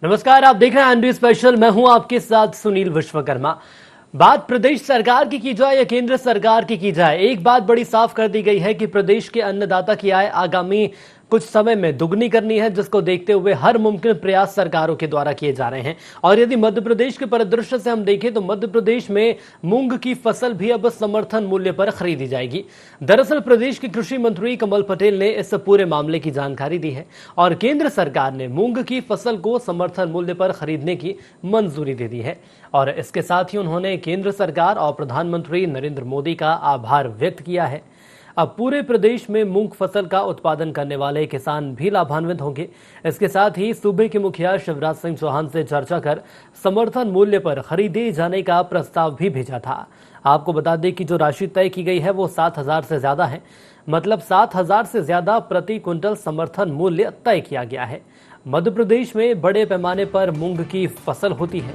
नमस्कार, आप देख रहे हैं एनडी स्पेशल। मैं हूं आपके साथ सुनील विश्वकर्मा। बात प्रदेश सरकार की जाए या केंद्र सरकार की जाए, एक बात बड़ी साफ कर दी गई है कि प्रदेश के अन्नदाता की आय आगामी कुछ समय में दुगनी करनी है, जिसको देखते हुए हर मुमकिन प्रयास सरकारों के द्वारा किए जा रहे हैं। और यदि मध्य प्रदेश के परिदृश्य से हम देखें तो मध्य प्रदेश में मूंग की फसल भी अब समर्थन मूल्य पर खरीदी जाएगी। दरअसल प्रदेश के कृषि मंत्री कमल पटेल ने इस पूरे मामले की जानकारी दी है और केंद्र सरकार ने मूंग की फसल को समर्थन मूल्य पर खरीदने की मंजूरी दे दी है। और इसके साथ ही उन्होंने केंद्र सरकार और प्रधानमंत्री नरेंद्र मोदी का आभार व्यक्त किया है। अब पूरे प्रदेश में मूंग फसल का उत्पादन करने वाले किसान भी लाभान्वित होंगे। इसके साथ ही सूबे के मुखिया शिवराज सिंह चौहान से चर्चा कर समर्थन मूल्य पर खरीदे जाने का प्रस्ताव भी भेजा था। आपको बता दें कि जो राशि तय की गई है वो 7,000 से ज्यादा है, मतलब 7,000 से ज्यादा प्रति क्विंटल समर्थन मूल्य तय किया गया है। मध्य प्रदेश में बड़े पैमाने पर मूंग की फसल होती है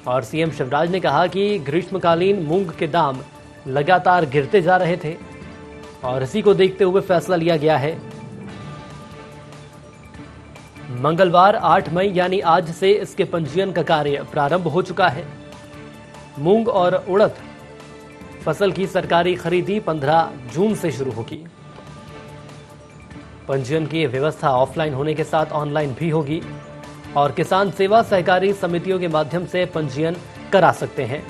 और सीएम शिवराज ने कहा कि ग्रीष्मकालीन मूंग के दाम लगातार गिरते जा रहे थे और इसी को देखते हुए फैसला लिया गया है। मंगलवार 8 मई यानी आज से इसके पंजीयन का कार्य प्रारंभ हो चुका है। मूंग और उड़द फसल की सरकारी खरीदी 15 जून से शुरू होगी। पंजीयन की व्यवस्था ऑफलाइन होने के साथ ऑनलाइन भी होगी और किसान सेवा सहकारी समितियों के माध्यम से पंजीयन करा सकते हैं।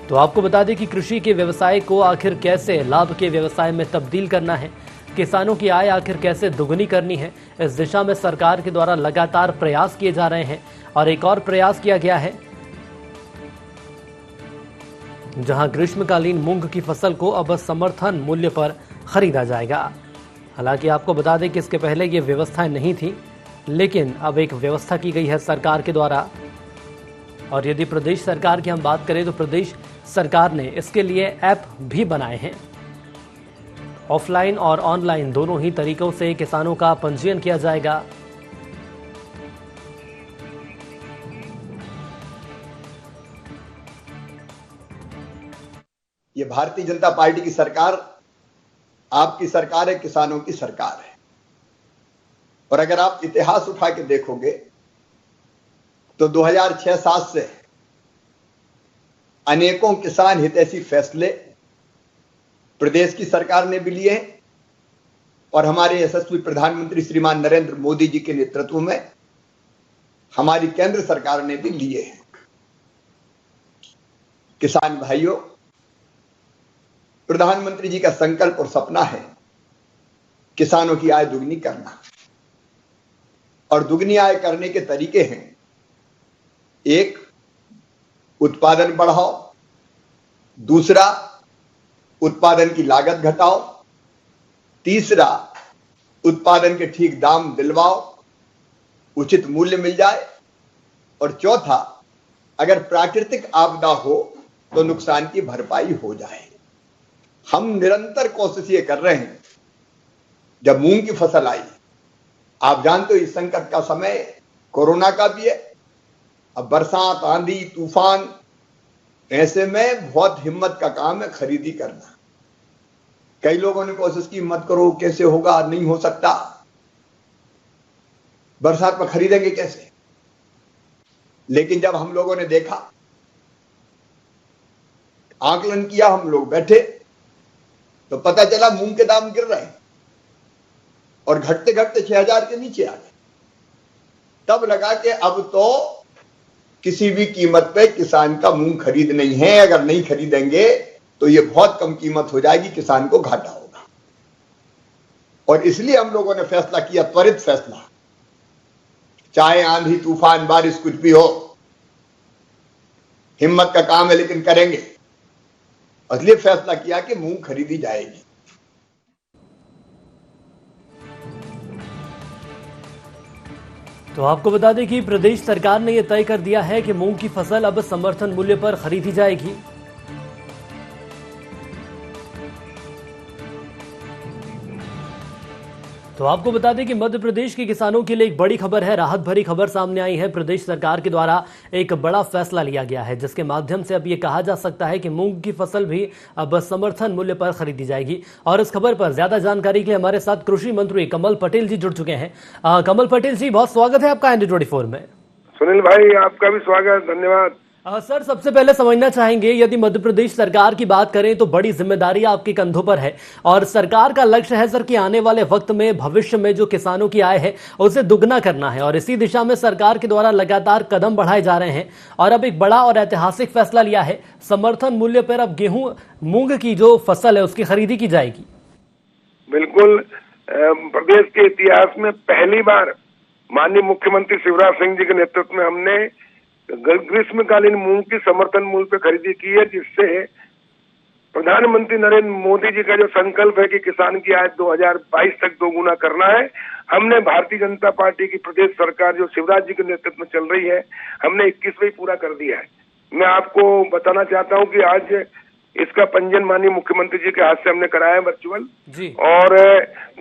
तो आपको बता दें कि कृषि के व्यवसाय को आखिर कैसे लाभ के व्यवसाय में तब्दील करना है, किसानों की आय आखिर कैसे दुगनी करनी है, इस दिशा में सरकार के द्वारा लगातार प्रयास किए जा रहे हैं। और एक और प्रयास किया गया है जहां ग्रीष्मकालीन मूंग की फसल को अब समर्थन मूल्य पर खरीदा जाएगा। हालांकि आपको बता दें कि इसके पहले ये व्यवस्थाएं नहीं थी, लेकिन अब एक व्यवस्था की गई है सरकार के द्वारा। और यदि प्रदेश सरकार की हम बात करें तो प्रदेश सरकार ने इसके लिए ऐप भी बनाए हैं। ऑफलाइन और ऑनलाइन दोनों ही तरीकों से किसानों का पंजीयन किया जाएगा। ये भारतीय जनता पार्टी की सरकार आपकी सरकार है, किसानों की सरकार है। और अगर आप इतिहास उठा के देखोगे तो 2006-07 से अनेकों किसान हितैषी फैसले प्रदेश की सरकार ने भी लिए हैं और हमारे यशस्वी प्रधानमंत्री श्रीमान नरेंद्र मोदी जी के नेतृत्व में हमारी केंद्र सरकार ने भी लिए हैं। किसान भाइयों, प्रधानमंत्री जी का संकल्प और सपना है किसानों की आय दुगनी करना। और दुगनी आय करने के तरीके हैं, एक, उत्पादन बढ़ाओ, दूसरा, उत्पादन की लागत घटाओ, तीसरा, उत्पादन के ठीक दाम दिलवाओ, उचित मूल्य मिल जाए, और चौथा, अगर प्राकृतिक आपदा हो तो नुकसान की भरपाई हो जाए। हम निरंतर कोशिश ये कर रहे हैं। जब मूंग की फसल आई, आप जानते हो इस संकट का समय कोरोना का भी है, अब बरसात, आंधी, तूफान, ऐसे में बहुत हिम्मत का काम है खरीदी करना। कई लोगों ने कोशिश की मत करो, कैसे होगा, नहीं हो सकता, बरसात में खरीदेंगे कैसे। लेकिन जब हम लोगों ने देखा, आकलन किया, हम लोग बैठे तो पता चला मूंग के दाम गिर रहे हैं और घटते घटते 6,000 के नीचे आ गए। तब लगा कि अब तो किसी भी कीमत पे किसान का मूंग खरीद नहीं है। अगर नहीं खरीदेंगे तो ये बहुत कम कीमत हो जाएगी, किसान को घाटा होगा। और इसलिए हम लोगों ने फैसला किया, त्वरित फैसला, चाहे आंधी, तूफान, बारिश कुछ भी हो, हिम्मत का काम है लेकिन करेंगे। इसलिए फैसला किया कि मूंग खरीदी जाएगी। तो आपको बता दें कि प्रदेश सरकार ने यह तय कर दिया है कि मूंग की फसल अब समर्थन मूल्य पर खरीदी जाएगी। तो आपको बता दें कि मध्य प्रदेश के किसानों के लिए एक बड़ी खबर है, राहत भरी खबर सामने आई है। प्रदेश सरकार के द्वारा एक बड़ा फैसला लिया गया है जिसके माध्यम से अब ये कहा जा सकता है कि मूंग की फसल भी अब समर्थन मूल्य पर खरीदी जाएगी। और इस खबर पर ज्यादा जानकारी के लिए हमारे साथ कृषि मंत्री कमल पटेल जी जुड़ चुके हैं। कमल पटेल जी, बहुत स्वागत है आपका एनडी 24 में। सुनील भाई, आपका भी स्वागत, धन्यवाद। सर, सबसे पहले समझना चाहेंगे, यदि मध्य प्रदेश सरकार की बात करें तो बड़ी जिम्मेदारी आपके कंधों पर है और सरकार का लक्ष्य है सर कि आने वाले वक्त में भविष्य में जो किसानों की आय है उसे दुगना करना है और इसी दिशा में सरकार के द्वारा लगातार कदम बढ़ाए जा रहे हैं और अब एक बड़ा और ऐतिहासिक फैसला लिया है। समर्थन मूल्य पर अब गेहूं मूंग की जो फसल है उसकी खरीदी की जाएगी। बिल्कुल, प्रदेश के इतिहास में पहली बार माननीय मुख्यमंत्री शिवराज सिंह जी के नेतृत्व में हमने ग्रीष्मकालीन मूंग की समर्थन मूल्य पे खरीदी की है, जिससे प्रधानमंत्री नरेंद्र मोदी जी का जो संकल्प है कि किसान की आय 2022 तक दोगुना करना है, हमने भारतीय जनता पार्टी की प्रदेश सरकार जो शिवराज जी के नेतृत्व में चल रही है, हमने 21 में पूरा कर दिया है। मैं आपको बताना चाहता हूं कि आज इसका पंजीयन माननीय मुख्यमंत्री जी के हाथ से हमने कराया है वर्चुअल जी। और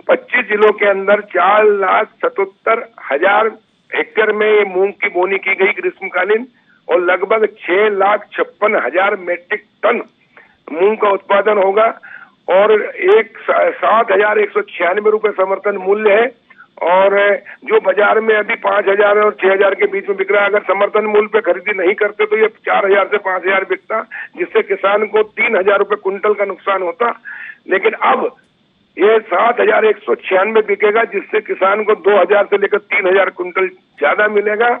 25 जिलों के अंदर 4,77,000 हेक्टेयर में ये मूंग की बोनी की गई ग्रीष्मकालीन और लगभग 6,56,000 मीट्रिक टन मूंग का उत्पादन होगा और 7,196 रुपए समर्थन मूल्य है और जो बाजार में अभी 5,000 और 6,000 के बीच में बिक रहा है, अगर समर्थन मूल्य पे खरीदी नहीं करते तो ये 4,000 से 5,000 बिकता, जिससे किसान को 3,000 रुपए कुंटल का नुकसान होता। लेकिन अब ये 7,196 बिकेगा, जिससे किसान को 2,000 से लेकर 3,000 कुंटल ज्यादा मिलेगा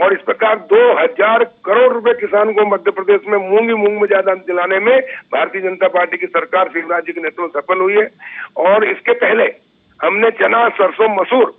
और इस प्रकार 2,000 करोड़ रुपए किसान को मध्य प्रदेश में मूंग में ज्यादा दिलाने में भारतीय जनता पार्टी की सरकार शिवराज जी के नेतृत्व में सफल हुई है। और इसके पहले हमने चना, सरसों, मसूर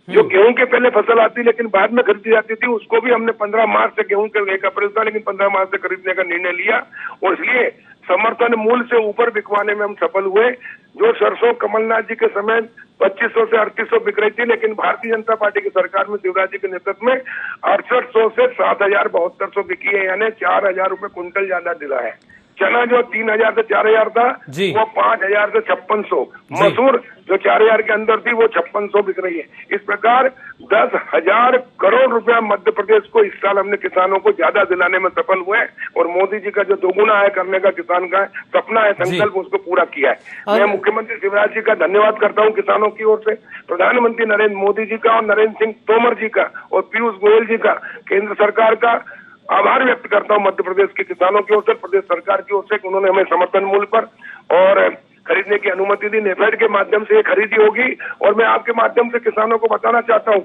जो गेहूं के पहले फसल आती लेकिन बाद में खरीदी जाती थी, उसको भी हमने 15 मार्च से, गेहूं के 1 अप्रैल था लेकिन 15 मार्च से खरीदने का निर्णय लिया और इसलिए समर्थन मूल्य से ऊपर बिकवाने में हम सफल हुए। जो सरसों कमलनाथ जी के समय 2,500 से 3,800 बिक रही थी, लेकिन भारतीय जनता पार्टी की सरकार में शिवराज जी के नेतृत्व में 6,800 से 7,072 बिकी है, यानी 4,000 रुपए कुंटल ज्यादा दिला है। चना जो 3,000 से 4,000 था वो 5,000 से 5,600, मसूर जो 4,000 के अंदर थी वो 5,600 बिक रही है। इस प्रकार 10,000 करोड़ रुपया मध्य प्रदेश को इस साल हमने किसानों को ज्यादा दिलाने में सफल हुए और मोदी जी का जो दोगुना आय करने का किसान का सपना है, संकल्प, उसको पूरा किया है। मैं मुख्यमंत्री शिवराज जी का धन्यवाद करता हूं किसानों की ओर से, प्रधानमंत्री नरेंद्र मोदी जी का और नरेंद्र सिंह तोमर जी का और पीयूष गोयल जी का, केंद्र सरकार का आभार व्यक्त करता हूं मध्य प्रदेश के किसानों की ओर से, प्रदेश सरकार की ओर से, उन्होंने हमें समर्थन मूल्य पर और खरीदने की अनुमति दी। नेफेड के माध्यम से ये खरीदी होगी और मैं आपके माध्यम से किसानों को बताना चाहता हूं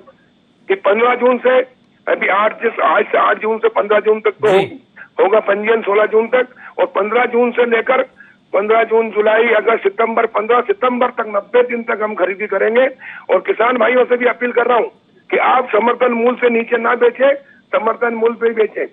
कि 15 जून से अभी आज से 8 जून से 15 जून तक तो होगा पंजीयन, 16 जून तक, और 15 जून से लेकर 15 जून, जुलाई, अगस्त, सितंबर, 15 सितंबर तक 90 दिन तक हम खरीदी करेंगे। और किसान भाइयों से भी अपील कर रहा हूं कि आप समर्थन मूल्य से नीचे ना बेचे, समर्थन मूल्य पे बेचें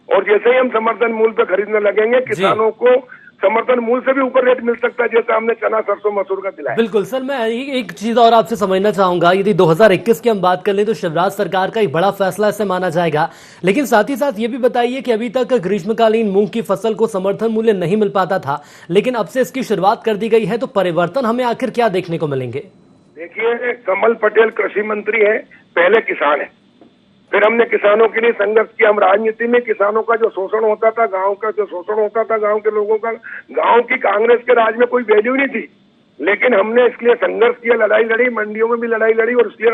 और जैसे ही हम समर्थन मूल्य पे खरीदने लगेंगे किसानों को समर्थन मूल्य से भी ऊपर रेट मिल सकता है, जैसे हमने चना, सरसों, मसूर का दिलाया। बिल्कुल सर, मैं एक चीज और आपसे समझना चाहूंगा, यदि 2021 की हम बात कर लें तो शिवराज सरकार का एक बड़ा फैसला ऐसे माना जाएगा, लेकिन साथ ही साथ ये भी बताइए कि अभी तक ग्रीष्मकालीन मूंग की फसल को समर्थन मूल्य नहीं मिल पाता था, लेकिन अब से इसकी शुरुआत कर दी गई है, तो परिवर्तन हमें आखिर क्या देखने को मिलेंगे? देखिए, कमल पटेल कृषि मंत्री है, पहले किसान है, फिर हमने किसानों के लिए संघर्ष किया। हम राजनीति में किसानों का जो शोषण होता था, गांव का जो शोषण होता था, गांव के लोगों का, गांव की कांग्रेस के राज में कोई वैल्यू नहीं थी, लेकिन हमने इसके लिए संघर्ष किया, लड़ाई लड़ी, मंडियों में भी लड़ाई लड़ी और इसलिए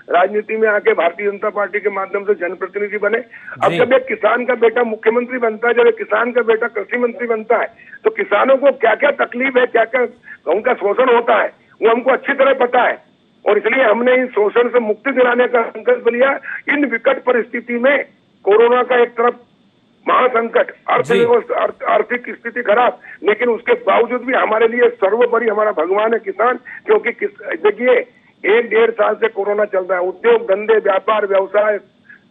राजनीति में आके भारतीय जनता पार्टी के माध्यम से जनप्रतिनिधि बने। अब जब एक किसान का बेटा मुख्यमंत्री बनता है, जब एक किसान का बेटा कृषि मंत्री बनता है, तो किसानों को क्या क्या तकलीफ है, क्या क्या उनका शोषण होता है, वो हमको अच्छी तरह पता है और इसलिए हमने इस शोषण से मुक्ति दिलाने का संकल्प लिया। इन विकट परिस्थिति में कोरोना का एक तरफ महासंकट, अर्थव्यवस्था, आर्थिक स्थिति खराब, लेकिन उसके बावजूद भी हमारे लिए सर्वोपरि हमारा भगवान है किसान, क्योंकि देखिए 1-1.5 साल से कोरोना चल रहा है, उद्योग धंधे, व्यापार, व्यवसाय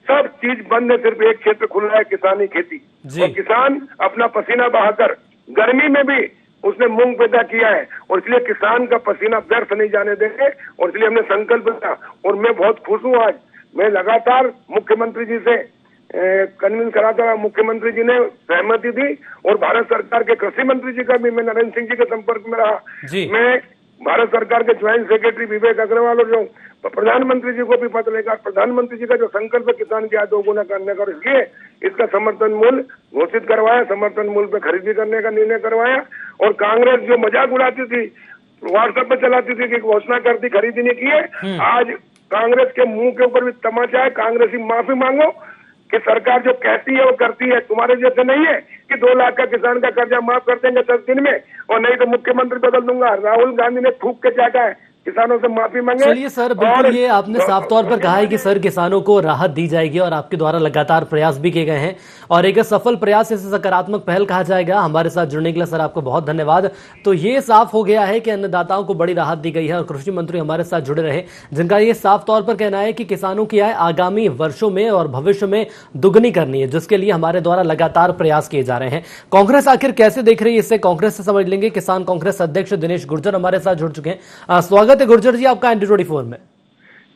सब चीज बंद है, सिर्फ एक क्षेत्र खुला है, किसानी, खेती। और किसान अपना पसीना बहाकर गर्मी में भी उसने मूंग पैदा किया है और इसलिए किसान का पसीना व्यर्थ नहीं जाने देंगे और इसलिए हमने संकल्प लिया और मैं बहुत खुश हूं। आज मैं लगातार मुख्यमंत्री जी से कन्विंस कराता रहा, मुख्यमंत्री जी ने सहमति दी और भारत सरकार के कृषि मंत्री जी का भी, मैं नरेंद्र सिंह जी के संपर्क में रहा, मैं भारत सरकार के ज्वाइंट सेक्रेटरी विवेक अग्रवाल और जो प्रधानमंत्री जी को भी पत्र लेकर, प्रधानमंत्री जी का जो संकल्प है किसान की आय दोगुना करने का, इसलिए इसका समर्थन मूल्य घोषित करवाया, समर्थन मूल्य पे खरीदी करने का निर्णय करवाया। और कांग्रेस जो मजाक उड़ाती थी, व्हाट्सएप पे चलाती थी कि घोषणा कर दी, खरीदी नहीं की है, आज कांग्रेस के मुंह के ऊपर भी तमाचा है, कांग्रेसी माफी मांगो, कि सरकार जो कहती है वो करती है। तुम्हारे जैसे नहीं है कि 2 लाख का किसान का कर्जा माफ कर देंगे 10 दिन में, और नहीं तो मुख्यमंत्री बदल दूंगा। राहुल गांधी ने थूक के क्या कहा है, किसानों से माफी मांगे। चलिए सर, बिल्कुल ये आपने साफ तौर पर कहा है कि सर किसानों को राहत दी जाएगी और आपके द्वारा लगातार प्रयास भी किए गए हैं और एक सफल प्रयास, इसे सकारात्मक पहल कहा जाएगा। हमारे साथ जुड़ने के लिए सर आपको बहुत धन्यवाद। तो ये साफ हो गया है कि अन्नदाताओं को बड़ी राहत दी गई है और कृषि मंत्री हमारे साथ जुड़े रहे, जिनका ये साफ तौर पर कहना है कि किसानों की आय आगामी वर्षों में और भविष्य में दुगनी करनी है, जिसके लिए हमारे द्वारा लगातार प्रयास किए जा रहे हैं। कांग्रेस आखिर कैसे देख रही है इसे, कांग्रेस से समझ लेंगे। किसान कांग्रेस अध्यक्ष दिनेश गुर्जर हमारे साथ जुड़ चुके हैं। स्वागत है गुर्जर जी आपका ND24 में।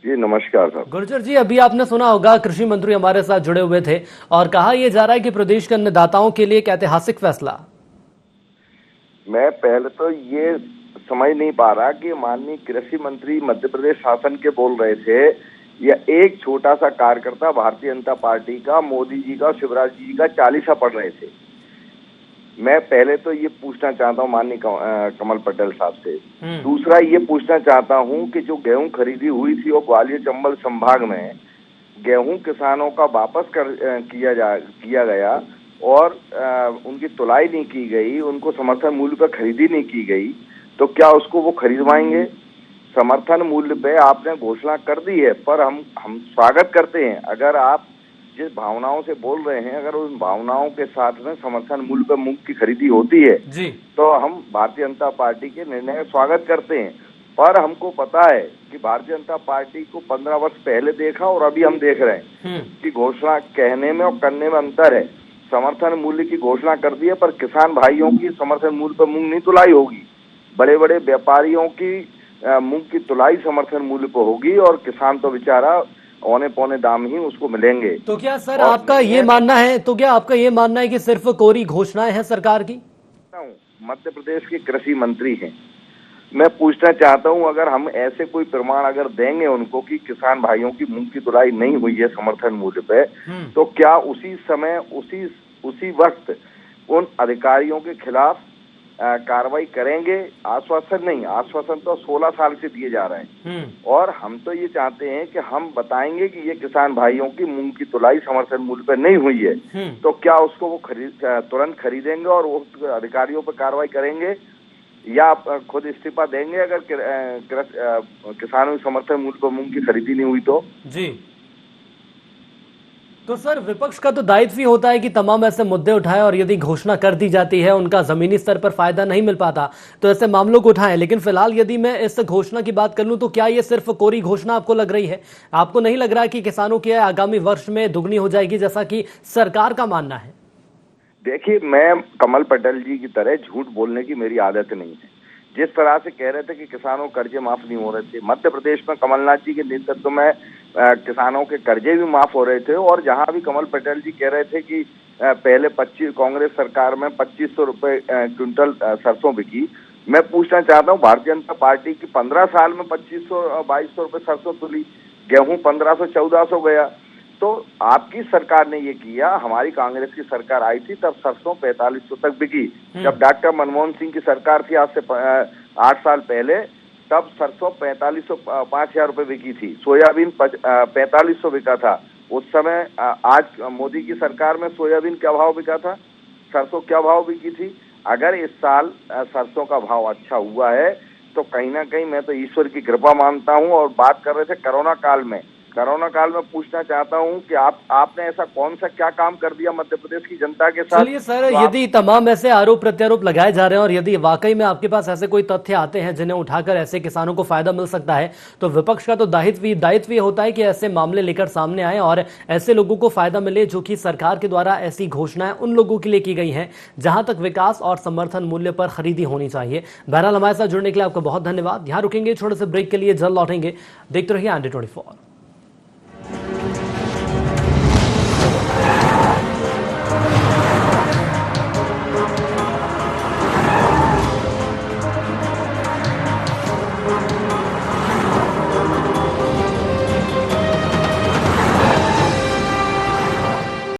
जी नमस्कार साहब। गुर्जर जी, अभी आपने सुना होगा कृषि मंत्री हमारे साथ जुड़े हुए थे और कहा यह जा रहा है कि प्रदेश के अन्नदाताओं के लिए एक ऐतिहासिक फैसला। मैं पहले तो ये समझ नहीं पा रहा कि माननीय कृषि मंत्री मध्य प्रदेश शासन के बोल रहे थे या एक छोटा सा कार्यकर्ता भारतीय जनता पार्टी का मोदी जी का शिवराज जी का चालीसा पढ़ रहे थे। मैं पहले तो ये पूछना चाहता हूँ माननीय कमल पटेल साहब से। दूसरा ये पूछना चाहता हूँ कि जो गेहूं खरीदी हुई थी वो ग्वालियर चंबल संभाग में गेहूं किसानों का वापस किया गया और उनकी तुलाई नहीं की गई, उनको समर्थन मूल्य पर खरीदी नहीं की गई, तो क्या उसको वो खरीदवाएंगे? समर्थन मूल्य पे आपने घोषणा कर दी है, पर हम स्वागत करते हैं। अगर आप जिस भावनाओं से बोल रहे हैं, अगर उन भावनाओं के साथ में समर्थन मूल्य पर मूंग की खरीदी होती है जी, तो हम भारतीय जनता पार्टी के निर्णय का स्वागत करते हैं। पर हमको पता है कि भारतीय जनता पार्टी को 15 वर्ष पहले देखा और अभी हम देख रहे हैं कि घोषणा कहने में और करने में अंतर है। समर्थन मूल्य की घोषणा कर दी है, पर किसान भाइयों की समर्थन मूल्य पर मूंग नहीं तुलाई होगी। बड़े बड़े व्यापारियों की मूंग की तुलाई समर्थन मूल्य पर होगी और किसान तो बेचारा औने पौने दाम ही उसको मिलेंगे। तो क्या सर आपका ये मानना है, कि सिर्फ कोरी घोषणाएं हैं सरकार की? मध्य प्रदेश के कृषि मंत्री हैं, मैं पूछना चाहता हूं अगर हम ऐसे कोई प्रमाण अगर देंगे उनको कि किसान भाइयों की मूंग की तुलाई नहीं हुई है समर्थन मूल्य पे, तो क्या उसी समय उसी वक्त उन अधिकारियों के खिलाफ कार्रवाई करेंगे? आश्वासन नहीं, आश्वासन तो 16 साल से दिए जा रहे हैं और हम तो ये चाहते हैं कि हम बताएंगे कि ये किसान भाइयों की मूंग की तुलाई समर्थन मूल्य पर नहीं हुई है, तो क्या उसको वो तुरंत खरीदेंगे और उस अधिकारियों पर कार्रवाई करेंगे या खुद इस्तीफा देंगे अगर किसानों की समर्थन मूल्य पर मूंग की खरीदी नहीं हुई तो? जी, तो सर विपक्ष का तो दायित्व ही होता है कि तमाम ऐसे मुद्दे उठाए और यदि घोषणा कर दी जाती है उनका जमीनी स्तर पर फायदा नहीं मिल पाता तो ऐसे मामलों को उठाएं। लेकिन फिलहाल यदि मैं इस घोषणा की बात कर लूं तो क्या ये सिर्फ कोरी घोषणा आपको लग रही है? आपको नहीं लग रहा कि किसानों की आय आगामी वर्ष में दुगनी हो जाएगी जैसा कि सरकार का मानना है? देखिए, मैं कमल पटेल जी की तरह झूठ बोलने की मेरी आदत नहीं है। जिस तरह से कह रहे थे कि किसानों के कर्जे माफ नहीं हो रहे थे, मध्य प्रदेश में कमलनाथ जी के नेतृत्व में किसानों के कर्जे भी माफ हो रहे थे और जहां भी कमल पटेल जी कह रहे थे कि पहले कांग्रेस सरकार में 2500 रुपए क्विंटल सरसों बिकी, मैं पूछना चाहता हूं भारतीय जनता पार्टी की 15 साल में 2500-2200 रुपए सरसों तुली, गेहूं 1500-1400 गया। तो आपकी सरकार ने ये किया, हमारी कांग्रेस की सरकार आई थी तब सरसों 4500 तक बिकी। जब डॉक्टर मनमोहन सिंह की सरकार थी आज से 8 साल पहले, तब सरसों 5000 रुपए बिकी थी, सोयाबीन 4500 बिका था उस समय। आज मोदी की सरकार में सोयाबीन क्या भाव बिका था, सरसों क्या भाव बिकी थी? अगर इस साल सरसों का भाव अच्छा हुआ है तो कहीं ना कहीं मैं तो ईश्वर की कृपा मानता हूं। और बात कर रहे थे कोरोना काल में पूछना चाहता हूं कि आपने ऐसा कौन सा क्या काम कर दिया मध्य प्रदेश की जनता के साथ? चलिए सर, यदि तमाम ऐसे आरोप प्रत्यारोप लगाए जा रहे हैं और यदि वाकई में आपके पास ऐसे कोई तथ्य आते हैं जिन्हें उठाकर ऐसे किसानों को फायदा मिल सकता है, तो विपक्ष का तो दायित्व ये होता है कि ऐसे मामले लेकर सामने आए और ऐसे लोगों को फायदा मिले जो कि सरकार के द्वारा ऐसी घोषणाएं उन लोगों के लिए की गई हैं जहां तक विकास और समर्थन मूल्य पर खरीदी होनी चाहिए। बहरहाल हमारे साथ जुड़ने के लिए आपको बहुत धन्यवाद। यहाँ रुकेंगे छोटे से ब्रेक के लिए, जल्द लौटेंगे। देखते रहिए ND24।